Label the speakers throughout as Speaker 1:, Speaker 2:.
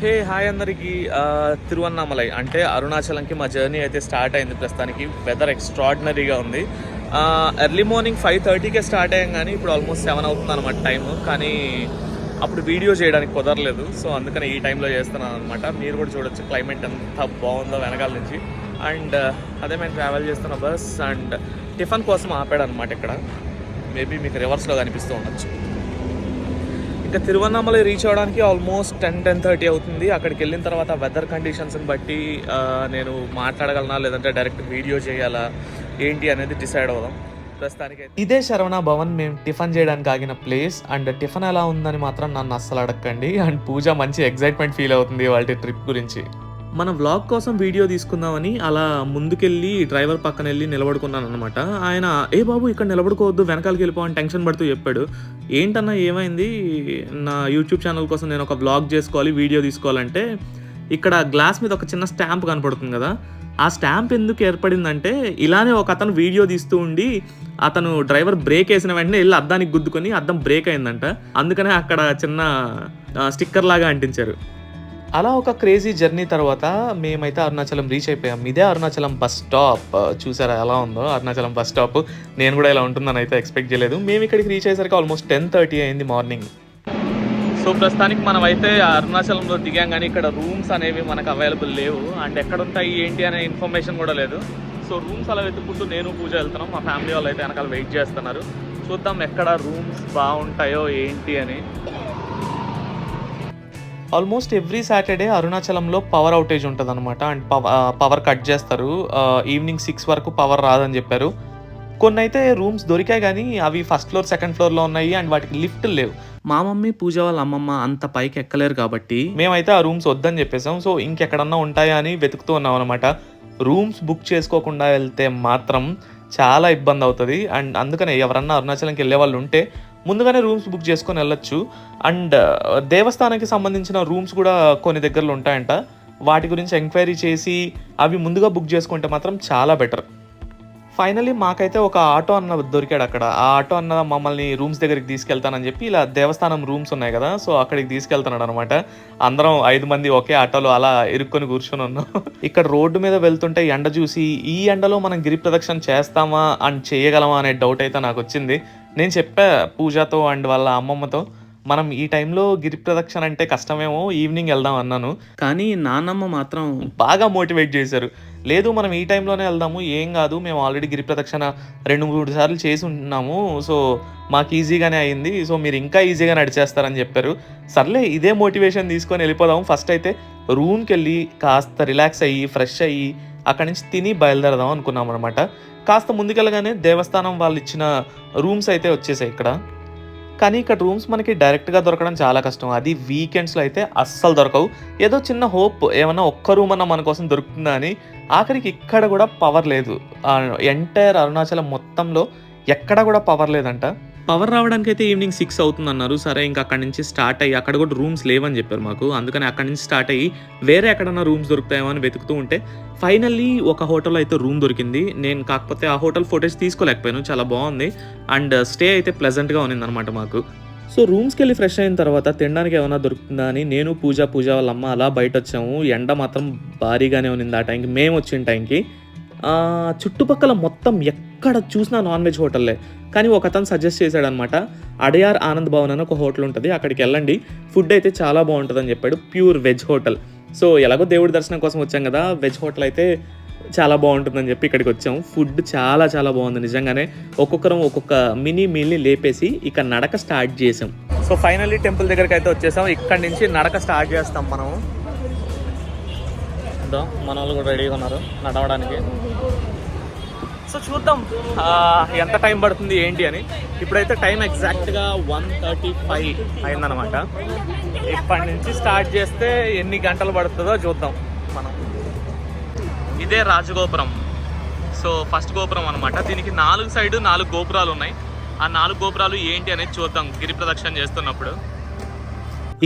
Speaker 1: Hey hi అందరికీ తిరువన్నామలై అంటే అరుణాచలంకి మా జర్నీ అయితే స్టార్ట్ అయింది. ప్రస్తుతానికి వెదర్ ఎక్స్ట్రాడినరీగా ఉంది. ఎర్లీ మార్నింగ్ 5:30కే స్టార్ట్ అయ్యాం, కానీ ఇప్పుడు ఆల్మోస్ట్ 7 అవుతుంది అనమాట టైము. కానీ అప్పుడు వీడియో చేయడానికి కుదరలేదు, సో అందుకని ఈ టైంలో చేస్తున్నాను అనమాట. మీరు కూడా చూడొచ్చు క్లైమేట్ ఎంత బాగుందో వెనకాల నుంచి. అండ్ అదే మేము ట్రావెల్ చేస్తున్న బస్ అండ్ టిఫిన్ కోసం ఆపాడు అనమాట. ఇక్కడ మేబీ మీకు రివర్స్లో కనిపిస్తూ ఉండొచ్చు. ఇంకా తిరువన్నామలై రీచ్ అవ్వడానికి ఆల్మోస్ట్ 10-10:30 అవుతుంది. అక్కడికి వెళ్ళిన తర్వాత వెదర్ కండిషన్స్ని బట్టి నేను మాట్లాడగలనా లేదంటే డైరెక్ట్ వీడియో చేయాలా ఏంటి అనేది డిసైడ్ అవుదాం. ప్రస్తుతానికి ఇదే శరవణ భవన్ మేము టిఫిన్ చేయడానికి ఆగిన ప్లేస్. అండ్ టిఫిన్ ఎలా ఉందని మాత్రం నన్ను అస్సలు అడగండి. అండ్ పూజ మంచి ఎగ్జైట్మెంట్ ఫీల్ అవుతుంది వాళ్ళ ట్రిప్ గురించి. మన వ్లాగ్ కోసం వీడియో తీసుకుందామని అలా ముందుకెళ్ళి డ్రైవర్ పక్కన వెళ్ళి నిలబడుకున్నాను అనమాట. ఆయన ఏ బాబు ఇక్కడ నిలబడుకోవద్దు, వెనకాలకి వెళ్ళిపోవని టెన్షన్ పడుతూ చెప్పాడు. ఏంటన్నా ఏమైంది, నా యూట్యూబ్ ఛానల్ కోసం నేను ఒక వ్లాగ్ చేసుకోవాలి, వీడియో తీసుకోవాలంటే ఇక్కడ గ్లాస్ మీద ఒక చిన్న స్టాంప్ కనపడుతుంది కదా, ఆ స్టాంప్ ఎందుకు ఏర్పడిందంటే ఇలానే ఒక అతను వీడియో తీస్తూ ఉండి అతను డ్రైవర్ బ్రేక్ వేసిన వెంటనే వెళ్ళి అద్దానికి గుద్దుకొని అద్దం బ్రేక్ అయిందంట. అందుకనే అక్కడ చిన్న స్టిక్కర్ లాగా అంటించారు. అలా ఒక క్రేజీ జర్నీ తర్వాత మేమైతే అరుణాచలం రీచ్ అయిపోయాం. ఇదే అరుణాచలం బస్ స్టాప్. చూసారా ఎలా ఉందో అరుణాచలం బస్ స్టాప్. నేను కూడా ఇలా ఉంటుందని అయితే ఎక్స్పెక్ట్ చేయలేదు. మేము ఇక్కడికి రీచ్ అయ్యేసరికి ఆల్మోస్ట్ 10:30 అయింది మార్నింగ్. సో ప్రస్తుతానికి మనం అయితే అరుణాచలంలో దిగాం, కానీ ఇక్కడ రూమ్స్ అనేవి మనకు అవైలబుల్ లేవు. అండ్ ఎక్కడ ఉంటాయి ఏంటి అనే ఇన్ఫర్మేషన్ కూడా లేదు. సో రూమ్స్ అలా వెతుక్కుంటూ నేను పూజ వెళ్తున్నాం. మా ఫ్యామిలీ వాళ్ళు అయితే వెనకాల వెయిట్ చేస్తున్నారు. చూద్దాం ఎక్కడ రూమ్స్ బాగుంటాయో ఏంటి అని. ఆల్మోస్ట్ ఎవ్రీ సాటర్డే అరుణాచలంలో పవర్ అవుటేజ్ ఉంటుంది అనమాట. అండ్ పవర్ కట్ చేస్తారు. ఈవినింగ్ 6 వరకు పవర్ రాదని చెప్పారు. కొన్ని అయితే రూమ్స్ దొరికాయి, కానీ అవి ఫస్ట్ ఫ్లోర్ సెకండ్ ఫ్లోర్లో ఉన్నాయి అండ్ వాటికి లిఫ్ట్ లేవు. మా మమ్మీ పూజ వాళ్ళ అమ్మమ్మ అంత పైకి ఎక్కలేరు కాబట్టి మేమైతే ఆ రూమ్స్ వద్దని చెప్పేసాం. సో ఇంకెక్కడన్నా ఉంటాయా అని వెతుకుతూ ఉన్నాం అనమాట. రూమ్స్ బుక్ చేసుకోకుండా వెళ్తే మాత్రం చాలా ఇబ్బంది అవుతుంది. అండ్ అందుకనే ఎవరన్నా అరుణాచలంకి వెళ్ళే వాళ్ళు ఉంటే ముందుగానే రూమ్స్ బుక్ చేసుకొని వెళ్ళొచ్చు. అండ్ దేవస్థానానికి సంబంధించిన రూమ్స్ కూడా కొన్ని దగ్గరలో ఉంటాయంట. వాటి గురించి ఎంక్వైరీ చేసి అవి ముందుగా బుక్ చేసుకుంటే మాత్రం చాలా బెటర్. ఫైనలీ మాకైతే ఒక ఆటో అన్న దొరికాడు అక్కడ. ఆ ఆటో అన్న మమ్మల్ని రూమ్స్ దగ్గరికి తీసుకెళ్తానని చెప్పి ఇలా దేవస్థానం రూమ్స్ ఉన్నాయి కదా, సో అక్కడికి తీసుకెళ్తున్నాడు అనమాట. అందరం 5 మంది ఒకే ఆటోలో అలా ఇరుక్కొని కూర్చొని ఉన్నాం. ఇక్కడ రోడ్డు మీద వెళ్తుంటే ఎండ చూసి ఈ ఎండలో మనం గిరి ప్రదక్షిణ చేస్తామా అండ్ చేయగలమా అనే డౌట్ అయితే నాకు వచ్చింది. నేను చెప్పా పూజతో అండ్ వాళ్ళ అమ్మమ్మతో, మనం ఈ టైంలో గిరి ప్రదక్షిణ అంటే కష్టమేమో, ఈవినింగ్ వెళ్దాం అన్నాను. కానీ నాన్నమ్మ మాత్రం బాగా మోటివేట్ చేశారు. లేదు మనం ఈ టైంలోనే వెళ్దాము, ఏం కాదు, మేము ఆల్రెడీ గిరి ప్రదక్షిణ 2-3 సార్లు చేసి ఉంటున్నాము, సో మాకు ఈజీగానే అయింది, సో మీరు ఇంకా ఈజీగా నడిచేస్తారని చెప్పారు. సర్లే ఇదే మోటివేషన్ తీసుకొని వెళ్ళిపోదాము. ఫస్ట్ అయితే రూమ్కి వెళ్ళి కాస్త రిలాక్స్ అయ్యి ఫ్రెష్ అయ్యి అక్కడి నుంచి తిని బయలుదేరదాం అనుకున్నాం అనమాట. కాస్త ముందుకెళ్ళగానే దేవస్థానం వాళ్ళు ఇచ్చిన రూమ్స్ అయితే వచ్చేసాయి ఇక్కడ. కానీ ఇక్కడ రూమ్స్ మనకి డైరెక్ట్గా దొరకడం చాలా కష్టం. అది వీకెండ్స్లో అయితే అస్సలు దొరకవు. ఏదో చిన్న హోప్ ఏమన్నా ఒక్క రూమ్ అన్నా మన కోసం దొరుకుతుందా అని. ఆఖరికి ఇక్కడ కూడా పవర్ లేదు. ఎంటైర్ అరుణాచలం మొత్తంలో ఎక్కడ కూడా పవర్ లేదంట. పవర్ రావడానికి అయితే ఈవినింగ్ 6 అవుతుంది అన్నారు. సరే ఇంకా అక్కడి నుంచి స్టార్ట్ అయ్యి, అక్కడ కూడా రూమ్స్ లేవని చెప్పారు మాకు. అందుకని అక్కడి నుంచి స్టార్ట్ అయ్యి వేరే ఎక్కడన్నా రూమ్స్ దొరుకుతాయేమో అని వెతుకుతూ ఉంటే ఫైనల్లీ ఒక హోటల్లో అయితే రూమ్ దొరికింది. నేను కాకపోతే ఆ హోటల్ ఫోటోస్ తీసుకోలేకపోయాను, చాలా బాగుంది అండ్ స్టే అయితే ప్లెజెంట్గా ఉన్నింది అనమాట మాకు. సో రూమ్స్కి వెళ్ళి ఫ్రెష్ అయిన తర్వాత తినడానికి ఏమైనా దొరుకుతుందా అని నేను పూజ వాళ్ళ అమ్మ అలా బయట వచ్చాము. ఎండ మాత్రం భారీగానే ఉన్నింది ఆ టైంకి. మేము వచ్చిన టైంకి చుట్టుపక్కల మొత్తం ఎక్కడ చూసినా నాన్ వెజ్ హోటల్లే. కానీ ఒక అతను సజెస్ట్ చేశాడు అనమాట, అడయార్ ఆనంద్ భవన్ అని ఒక హోటల్ ఉంటుంది, అక్కడికి వెళ్ళండి, ఫుడ్ అయితే చాలా బాగుంటుందని చెప్పాడు. Pure veg hotel. సో ఎలాగో దేవుడి దర్శనం కోసం వచ్చాం కదా, వెజ్ హోటల్ అయితే చాలా బాగుంటుందని చెప్పి ఇక్కడికి వచ్చాము. ఫుడ్ చాలా చాలా బాగుంది నిజంగానే. ఒక్కొక్కరం ఒక్కొక్క మినీ మీల్ని లేపేసి ఇక నడక స్టార్ట్ చేసాం. సో ఫైనల్లీ టెంపుల్ దగ్గరికి అయితే వచ్చేసాం. ఇక్కడి నుంచి నడక స్టార్ట్ చేస్తాం మనం. మన వాళ్ళు కూడా రెడీగా ఉన్నారు నడవడానికి. సో చూద్దాం ఎంత టైం పడుతుంది ఏంటి అని. ఇప్పుడైతే టైం ఎగ్జాక్ట్గా 1:35 అయిందనమాట. ఇప్పటి నుంచి స్టార్ట్ చేస్తే ఎన్ని గంటలు పడుతుందో చూద్దాం మనం. ఇదే రాజగోపురం. సో ఫస్ట్ గోపురం అనమాట. దీనికి 4 సైడ్ 4 గోపురాలు ఉన్నాయి. ఆ 4 గోపురాలు ఏంటి అనేది చూద్దాం గిరి ప్రదక్షిణ చేస్తున్నప్పుడు.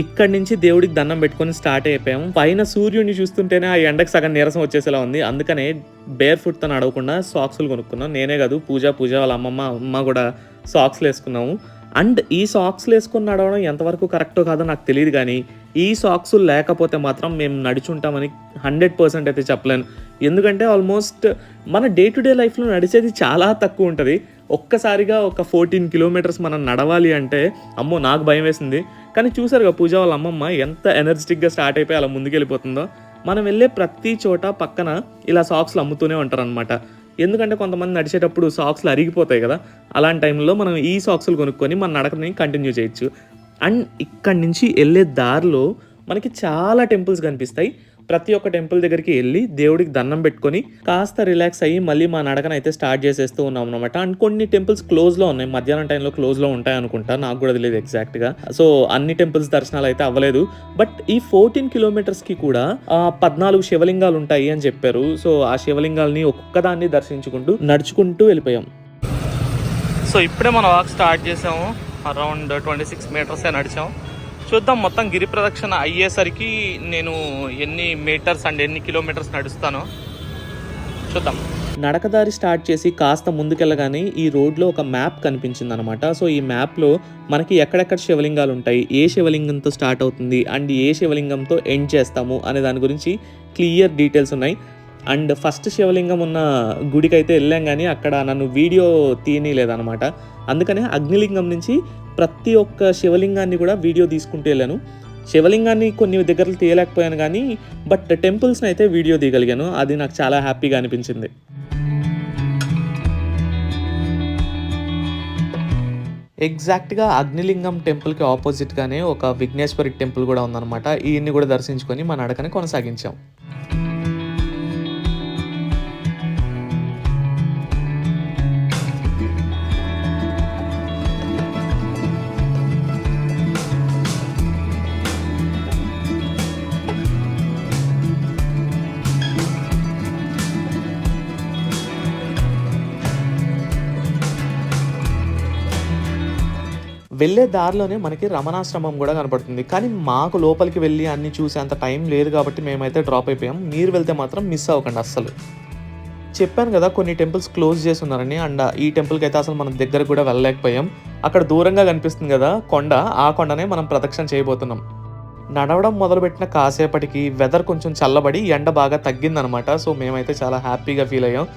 Speaker 1: ఇక్కడి నుంచి దేవుడికి దండం పెట్టుకొని స్టార్ట్ అయిపోయాము. పైన సూర్యుడిని చూస్తుంటేనే ఆ ఎండకు సగం నీరసం వచ్చేసేలా ఉంది. అందుకనే బేర్ ఫుట్తో నడవకుండా సాక్స్లు కొనుక్కున్నాం. నేనే కాదు పూజ వాళ్ళ అమ్మ కూడా సాక్స్లు వేసుకున్నాము. అండ్ ఈ సాక్స్‌లు ఏసుకొని నడవడం ఎంతవరకు కరెక్టో కాదో నాకు తెలీదు గానీ, ఈ సాక్స్ లేకపోతే మాత్రం మేము నడిచుంటామని 100% అయితే చెప్పలేను. ఎందుకంటే ఆల్మోస్ట్ మన డే టు డే లైఫ్‌లో నడిచేది చాలా తక్కువుంటది. ఒక్కసారిగా ఒక 14 కిలోమీటర్స్ మనం నడవాలి అంటే, అమ్మో! నాకు భయమేసింది. కానీ చూసారుగా పూజ వాళ్ళ అమ్మమ్మ ఎంత ఎనర్జిటిక్‌గా స్టార్ట్ అయిపోయి అలా ముందుకెళ్ళిపోతుందో. మనం వెళ్ళే ప్రతి చోట పక్కన ఇలా సాక్స్‌లు అమ్ముతూనే ఉంటారనమాట. ఎందుకంటే కొంతమంది నడిచేటప్పుడు సాక్స్‌లు అరిగిపోతాయి కదా! అలాంటి టైంలో మనం ఈ సాక్స్‌లు కొనుక్కొని మన నడకని కంటిన్యూ చేయొచ్చు. అండ్ ఇక్కడి నుంచి ఎళ్ళే దారిలో మనకి చాలా టెంపుల్స్ కనిపిస్తాయి. ప్రతి ఒక్క టెంపుల్ దగ్గరికి ఎళ్లి దేవుడికి దండం పెట్టుకొని కాస్త రిలాక్స్ అయ్యి మళ్ళీ మా నడకనైతే స్టార్ట్ చేసేస్తూ ఉన్నామనమాట. అండ్ కొన్ని టెంపుల్స్ క్లోజ్‌లో ఉన్నాయి. మధ్యాహ్నం టైంలో క్లోజ్‌లో ఉంటాయనుకుంటా. నాకు కూడా తెలీదు ఎగ్జాక్ట్‌గా. సో, అన్ని టెంపుల్స్ దర్శనాలైతే అవ్వలేదు. బట్ ఈ 14 కిలోమీటర్స్‌కి కూడా 14 శివలింగాలు ఉంటాయి అని చెప్పారు. సో, ఆ శివలింగాల్ని ఒక్కొక్క దాన్ని దర్శించుకుంటూ నడుచుకుంటూ వెళ్ళిపోయాం. సో, ఇప్పుడే మన వాక్ స్టార్ట్ చేసాము. అరౌండ్ 26 మీటర్సే నడిచాం. చూద్దాం మొత్తం గిరి ప్రదక్షిణ అయ్యేసరికి నేను ఎన్ని మీటర్స్ అండ్ ఎన్ని కిలోమీటర్స్ నడుస్తానో చూద్దాం. నడకదారి స్టార్ట్ చేసి కాస్త ముందుకెళ్ళగానే ఈ రోడ్లో ఒక మ్యాప్ కనిపించిందనమాట. సో, ఈ మ్యాప్లో మనకి ఎక్కడెక్కడ శివలింగాలు ఉంటాయి, ఏ శివలింగంతో స్టార్ట్ అవుతుంది అండ్ ఏ శివలింగంతో ఎండ్ చేస్తాము అనే దాని గురించి క్లియర్ డీటెయిల్స్ ఉన్నాయి. అండ్ ఫస్ట్ శివలింగం ఉన్న గుడికైతే వెళ్ళాం కానీ అక్కడ నన్ను వీడియో తీయనీయలేదనమాట. అందుకనే అగ్నిలింగం నుంచి ప్రతి ఒక్క శివలింగాన్ని కూడా వీడియో తీసుకుంటూ వెళ్ళాను. శివలింగాన్ని కొన్ని దగ్గరలు తీయలేకపోయాను కానీ బట్ టెంపుల్స్ని అయితే వీడియో తీయగలిగాను. అది నాకు చాలా హ్యాపీగా అనిపించింది. ఎగ్జాక్ట్‌గా అగ్నిలింగం టెంపుల్‌కి ఆపోజిట్‌గానే ఒక విఘ్నేశ్వరి టెంపుల్ కూడా ఉందన్నమాట. ఈయన్ని కూడా దర్శించుకొని మా నడకని కొనసాగించాం. వెళ్ళే దారిలోనే మనకి రమణాశ్రమం కూడా కనపడుతుంది. కానీ మాకు లోపలికి వెళ్ళి అన్నీ చూసేంత టైం లేదు కాబట్టి మేమైతే డ్రాప్ అయిపోయాం. మీరు వెళ్తే మాత్రం మిస్ అవ్వకండి అస్సలు. చెప్పాను కదా కొన్ని టెంపుల్స్ క్లోజ్ చేసి ఉన్నారని. అండ్ ఈ టెంపుల్కి అయితే అసలు మనం దగ్గరకు కూడా వెళ్ళలేకపోయాం. అక్కడ దూరంగా కనిపిస్తుంది కదా కొండ, ఆ కొండనే మనం ప్రదక్షిణ చేయబోతున్నాం. నడవడం మొదలుపెట్టిన కాసేపటికి వెదర్ కొంచెం చల్లబడి ఎండ బాగా తగ్గిందనమాట. సో, మేమైతే చాలా హ్యాపీగా ఫీల్ అయ్యాం.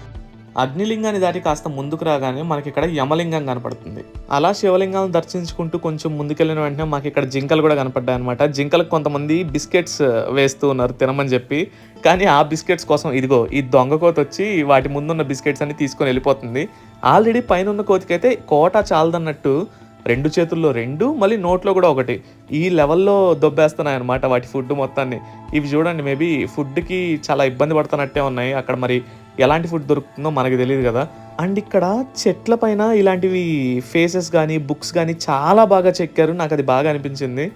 Speaker 1: అగ్నిలింగాన్ని దాటి కాస్త ముందుకు రాగానే మనకి ఇక్కడ యమలింగం కనపడుతుంది. అలా శివలింగాలను దర్శించుకుంటూ కొంచెం ముందుకెళ్ళిన వెంటనే మాకు ఇక్కడ జింకలు కూడా కనపడ్డాయి అనమాట. జింకలకు కొంతమంది బిస్కెట్స్ వేస్తూ ఉన్నారు తినమని చెప్పి. కానీ ఆ బిస్కెట్స్ కోసం ఇదిగో ఈ దొంగ కోతి వచ్చి వాటి ముందున్న బిస్కెట్స్ అన్ని తీసుకొని వెళ్ళిపోతుంది. ఆల్రెడీ పైన ఉన్న కోతికైతే కోట చాలదన్నట్టు 2 చేతుల్లో 2 మళ్ళీ నోట్లో కూడా ఒకటి ఈ లెవెల్లో దొబ్బేస్తున్నాయి అనమాట వాటి ఫుడ్ మొత్తాన్ని. ఇవి చూడండి మేబీ ఫుడ్కి చాలా ఇబ్బంది పడుతున్నట్టే ఉన్నాయి. అక్కడ మరి ఎలాంటి ఫుడ్ దొరుకుతుందో మనకి తెలియదు కదా. అండ్ ఇక్కడ చెట్ల పైన ఇలాంటివి ఫేసెస్ కానీ బుక్స్ కానీ చాలా బాగా చెక్కారు. నాకు అది బాగా అనిపించింది.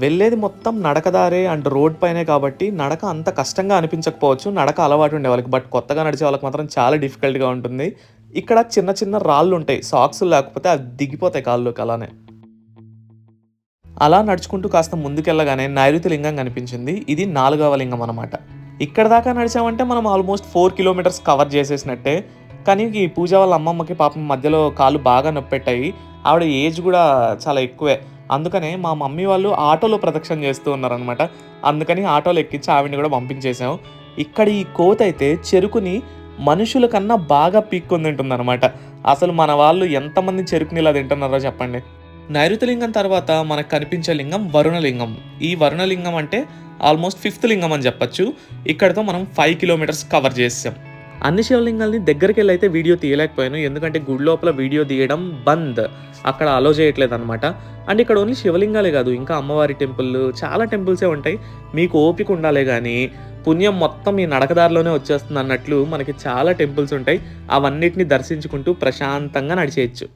Speaker 1: వెళ్ళేది మొత్తం నడకదారే అండ్ రోడ్ పైనే కాబట్టి నడక అంత కష్టంగా అనిపించకపోవచ్చు నడక అలవాటు ఉండే వాళ్ళకి. బట్ కొత్తగా నడిచే వాళ్ళకి మాత్రం చాలా డిఫికల్ట్గా ఉంటుంది. ఇక్కడ చిన్న చిన్న రాళ్ళు ఉంటాయి. సాక్స్ లేకపోతే అవి దిగిపోతాయి కాళ్ళలోకి. అలానే అలా నడుచుకుంటూ కాస్త ముందుకెళ్ళగానే నైరుతి లింగం కనిపించింది. ఇది 4వ లింగం అనమాట. ఇక్కడ దాకా నడిచామంటే మనం ఆల్మోస్ట్ 4 కిలోమీటర్స్ కవర్ చేసేసినట్టే. కానీ ఈ పూజ వాళ్ళ అమ్మమ్మకి పాపం మధ్యలో కాళ్ళు బాగా నొప్పెట్టాయి. ఆవిడ ఏజ్ కూడా చాలా ఎక్కువే. అందుకనే మా మమ్మీ వాళ్ళు ఆటోలో ప్రదక్షిణ చేస్తూ ఉన్నారనమాట. అందుకని ఆటోలో ఎక్కించి ఆవిడని కూడా పంపించేసాం. ఇక్కడ ఈ కోతి అయితే చెరుకుని మనుషుల కన్నా బాగా పీక్కొని తింటుందన్నమాట. అసలు మన వాళ్ళు ఎంతమంది చెరుకుని ఇలా తింటున్నారో చెప్పండి. నైరుతిలింగం తర్వాత మనకు కనిపించే లింగం వరుణలింగం. ఈ వరుణలింగం అంటే ఆల్మోస్ట్ 5th లింగం అని చెప్పచ్చు. ఇక్కడతో మనం 5 కిలోమీటర్స్ కవర్ చేసాం. అన్ని శివలింగాల్ని దగ్గరికి వెళ్ళి అయితే వీడియో తీయలేకపోయాను. ఎందుకంటే గుడి లోపల వీడియో తీయడం బంద్, అక్కడ అలో చేయట్లేదు అనమాట. అండ్ ఇక్కడ ఓన్లీ శివలింగాలే కాదు, ఇంకా అమ్మవారి టెంపుల్ చాలా టెంపుల్సే ఉంటాయి. మీకు ఓపిక ఉండాలే కానీ పుణ్యం మొత్తం ఈ నడకదారిలోనే వచ్చేస్తుంది అన్నట్లు మనకి చాలా టెంపుల్స్ ఉంటాయి. అవన్నిటిని దర్శించుకుంటూ ప్రశాంతంగా నడిచేయచ్చు.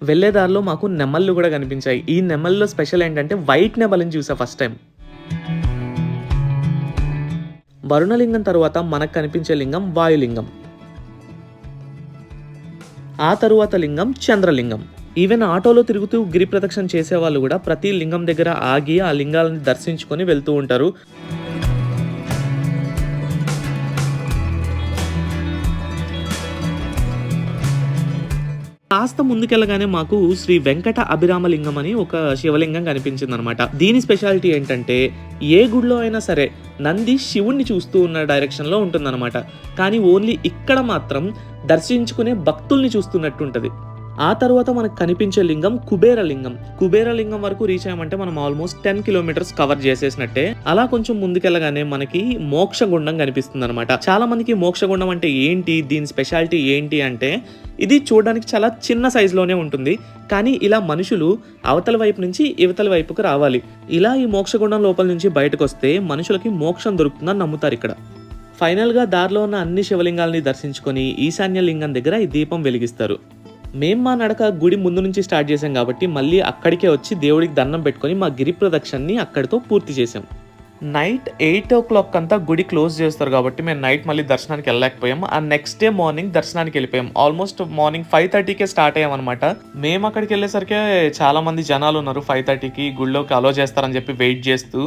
Speaker 1: వెళ్ళేదారిలో మాకు నెమళ్ళు కూడా కనిపించాయి. ఈ నెమల్లో స్పెషల్ ఏంటంటే వైట్ నెమలిని చూసా ఫస్ట్ టైం. వరుణలింగం తర్వాత మనకు కనిపించే లింగం వాయులింగం. ఆ తరువాత లింగం చంద్రలింగం. ఈవెన్ ఆటోలో తిరుగుతూ గిరి ప్రదక్షిణ చేసే వాళ్ళు కూడా ప్రతి లింగం దగ్గర ఆగి ఆ లింగాలను దర్శించుకొని వెళ్తూ ఉంటారు. కాస్త ముందుకెళ్ళగానే మాకు శ్రీ వెంకట అభిరామలింగం అని ఒక శివలింగం కనిపించింది అనమాట. దీని స్పెషాలిటీ ఏంటంటే ఏ గుడిలో అయినా సరే నంది శివుణ్ణి చూస్తూ ఉన్న డైరెక్షన్ లో ఉంటుందన్నమాట. కానీ ఓన్లీ ఇక్కడ మాత్రం దర్శించుకునే భక్తుల్ని చూస్తున్నట్టు ఉంటది. ఆ తర్వాత మనకు కనిపించే లింగం కుబేరలింగం వరకు రీచ్ అయ్యామంటే మనం ఆల్మోస్ట్ 10 కిలోమీటర్స్ కవర్ చేసేసినట్టే. అలా కొంచెం ముందుకెళ్ళగానే మనకి మోక్షగుండం కనిపిస్తుంది అనమాట. చాలా మందికి మోక్షగుండం అంటే ఏంటి, దీని స్పెషాలిటీ ఏంటి అంటే ఇది చూడడానికి చాలా చిన్న సైజులోనే ఉంటుంది. కానీ ఇలా మనుషులు అవతల వైపు నుంచి ఇవతల వైపుకు రావాలి. ఇలా ఈ మోక్షగుండం లోపల నుంచి బయటకు వస్తే మనుషులకి మోక్షం దొరుకుతుందని నమ్ముతారు ఇక్కడ. ఫైనల్గా దారిలో ఉన్న అన్ని శివలింగాల్ని దర్శించుకొని ఈశాన్య లింగం దగ్గర ఈ దీపం వెలిగిస్తారు. మేము మా నడక గుడి ముందు నుంచి స్టార్ట్ చేసాం కాబట్టి మళ్ళీ అక్కడికే వచ్చి దేవుడికి దండం పెట్టుకొని మా గిరి ప్రదక్షిణని అక్కడితో పూర్తి చేసాం. నైట్ 8 o'clock అంతా గుడి క్లోజ్ చేస్తారు కాబట్టి మేము నైట్ మళ్ళీ దర్శనానికి వెళ్ళలేకపోయాం. ఆ నెక్స్ట్ డే మార్నింగ్ దర్శనానికి వెళ్ళిపోయాం. ఆల్మోస్ట్ మార్నింగ్ 5:30కే స్టార్ట్ అయ్యాం అనమాట. మేము అక్కడికి వెళ్ళేసరికి చాలా మంది జనాలు ఉన్నారు. 5:30కి గుడిలోకి అలో చేస్తారని చెప్పి వెయిట్ చేస్తూ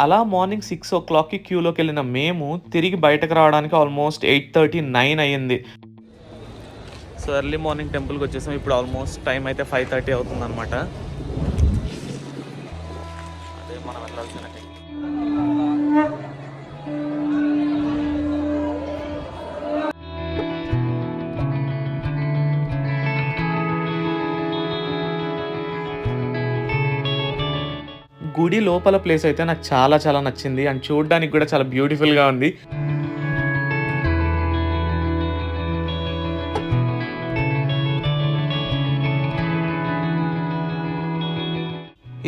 Speaker 1: అలా మార్నింగ్ 6 o'clockకి క్యూలోకి వెళ్ళిన మేము తిరిగి బయటకు రావడానికి ఆల్మోస్ట్ 8:30-9 అయ్యింది. సో ఎర్లీ మార్నింగ్ టెంపుల్కి వచ్చేసాం. ఇప్పుడు ఆల్మోస్ట్ టైం అయితే 5:30 అవుతుంది అనమాట. అదే మనం వెళ్ళాల్సిన గుడి లోపల ప్లేస్ అయితే నాకు చాలా చాలా నచ్చింది అండ్ చూడడానికి కూడా చాలా బ్యూటిఫుల్గా ఉంది.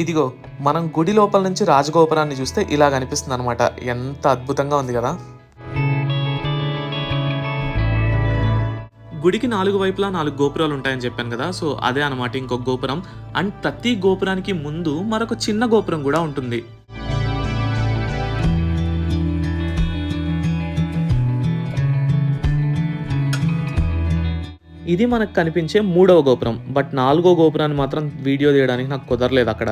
Speaker 1: ఇదిగో మనం గుడి లోపల నుంచి రాజగోపురాన్ని చూస్తే ఇలా కనిపిస్తుంది అనమాట. ఎంత అద్భుతంగా ఉంది కదా. గుడికి 4 వైపులా 4 గోపురాలు ఉంటాయని చెప్పాను కదా. సో అదే అనమాట ఇంకొక గోపురం. అండ్ ప్రతి గోపురానికి ముందు మరొక చిన్న గోపురం కూడా ఉంటుంది. ఇది మనకు కనిపించే 3వ గోపురం. బట్ 4వ గోపురాన్ని మాత్రం వీడియో తీయడానికి నాకు కుదరలేదు అక్కడ.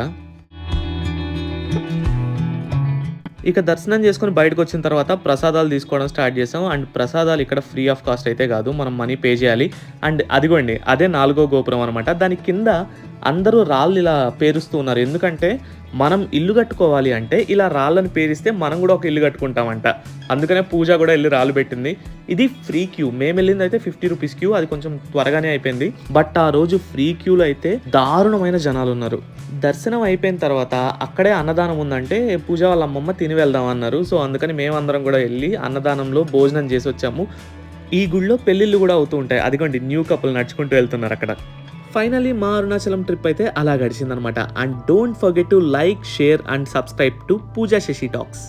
Speaker 1: ఇక దర్శనం చేసుకుని బయటకు వచ్చిన తర్వాత ప్రసాదాలు తీసుకోవడం స్టార్ట్ చేసాం. అండ్ ప్రసాదాలు ఇక్కడ ఫ్రీ ఆఫ్ కాస్ట్ అయితే కాదు, మనం మనీ పే చేయాలి. అండ్ అదిగోండి అదే 4వ గోపురం అనమాట. దాని కింద అందరూ రాళ్ళు ఇలా పేరుస్తూ ఉన్నారు. ఎందుకంటే మనం ఇల్లు కట్టుకోవాలి అంటే ఇలా రాళ్ళని పేరిస్తే మనం కూడా ఒక ఇల్లు కట్టుకుంటామంట. అందుకనే పూజ కూడా వెళ్ళి రాళ్ళు పెట్టింది. ఇది ఫ్రీ క్యూ. మేము వెళ్ళింది అయితే 50 రూపీస్ క్యూ. అది కొంచెం త్వరగానే అయిపోయింది. బట్ ఆ రోజు ఫ్రీ క్యూలో అయితే దారుణమైన జనాలు ఉన్నారు. దర్శనం అయిపోయిన తర్వాత అక్కడే అన్నదానం ఉందంటే పూజ వాళ్ళ అమ్మమ్మ తిని వెళ్దాం అన్నారు. సో అందుకని మేమందరం కూడా వెళ్ళి అన్నదానంలో భోజనం చేసి వచ్చాము. ఈ గుళ్ళో పెళ్ళిళ్ళు కూడా అవుతూ ఉంటాయి. అదిగోండి న్యూ కపుల్ నడుచుకుంటూ వెళ్తున్నారు అక్కడ. ఫైనలీ మా అరుణాచలం ట్రిప్ అయితే అలా గడిచిందనమాట. And don't forget to like, share and subscribe to Pooja Shashi talks.